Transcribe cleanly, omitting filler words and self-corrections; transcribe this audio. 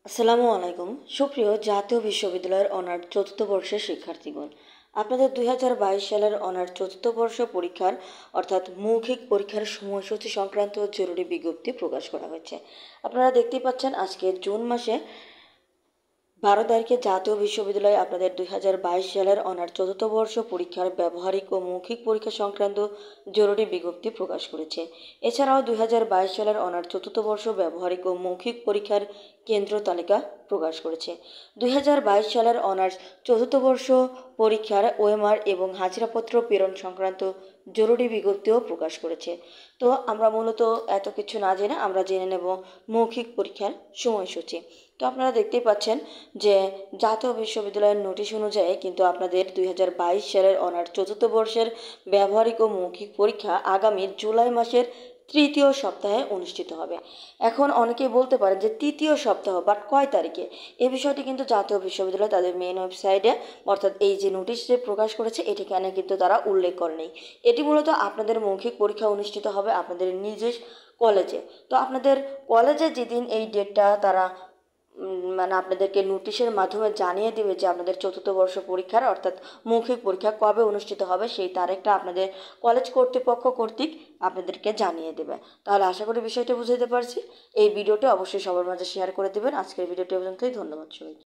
আসসালামু আলাইকুম। সুপ্রিয় জাতীয় বিশ্ববিদ্যালয়ের অনার্স চতুর্থ বর্ষের শিক্ষার্থীগণ, আপনাদের 2022 সালের অনার্স চতুর্থ বর্ষ পরীক্ষার অর্থাৎ মৌখিক পরীক্ষার সময়সূচি সংক্রান্ত জরুরি বিজ্ঞপ্তি প্রকাশ করা হয়েছে। আপনারা দেখতেই পাচ্ছেন আজকে জুন মাসে 12 তারিখে জাতীয় বিশ্ববিদ্যালয় আপনাদের 2022 সালের অনার্স চতুর্থ বর্ষ পরীক্ষার ব্যবহারিক ও মৌখিক পরীক্ষা সংক্রান্ত জরুরি বিজ্ঞপ্তি প্রকাশ করেছে। এছাড়াও 2022 সালের অনার্স চতুর্থ বর্ষ ব্যবহারিক ও মৌখিক পরীক্ষার কেন্দ্র তালিকা প্রকাশ করেছে। 2022 সালের অনার্স চতুর্থ বর্ষ পরীক্ষার ওএমআর এবং হাজিরাপত্র প্রেরণ সংক্রান্ত জরুরি বিজ্ঞপ্তিও প্রকাশ করেছে। তো আমরা মূলত এত কিছু না জেনে আমরা জেনে নেব মৌখিক পরীক্ষার সময়সূচি। তো আপনারা দেখতেই পাচ্ছেন যে জাতীয় বিশ্ববিদ্যালয়ের নোটিশ অনুযায়ী কিন্তু আপনাদের 2022 সালের অনার্স চতুর্থ বর্ষের ব্যবহারিক ও মৌখিক পরীক্ষা আগামী জুলাই মাসের তৃতীয় সপ্তাহে অনুষ্ঠিত হবে। এখন অনেকেই বলতে পারেন যে তৃতীয় সপ্তাহ, বাট কয় তারিখে? এ বিষয়টি কিন্তু জাতীয় বিশ্ববিদ্যালয় তাদের মেন ওয়েবসাইটে অর্থাৎ এই যে নোটিশ যে প্রকাশ করেছে এখানে কিন্তু তারা উল্লেখ করেনি। এটি মূলত আপনাদের মৌখিক পরীক্ষা অনুষ্ঠিত হবে আপনাদের নিজের কলেজে। তো আপনাদের কলেজে যেদিন এই ডেটটা তারা মানে আপনাদেরকে নোটিশের মাধ্যমে জানিয়ে দেবে যে আপনাদের চতুর্থ বর্ষ পরীক্ষার অর্থাৎ মৌখিক পরীক্ষা কবে অনুষ্ঠিত হবে, সেই তারিখটা আপনাদের কলেজ কর্তৃপক্ষ কর্তৃক আপনাদেরকে জানিয়ে দেবে। তাহলে আশা করি বিষয়টা বুঝতে পারছি। এই ভিডিওটি অবশ্যই সবার মাঝে শেয়ার করে দেবেন। আজকের ভিডিওটি পর্যন্তই। ধন্যবাদ সবাইকে।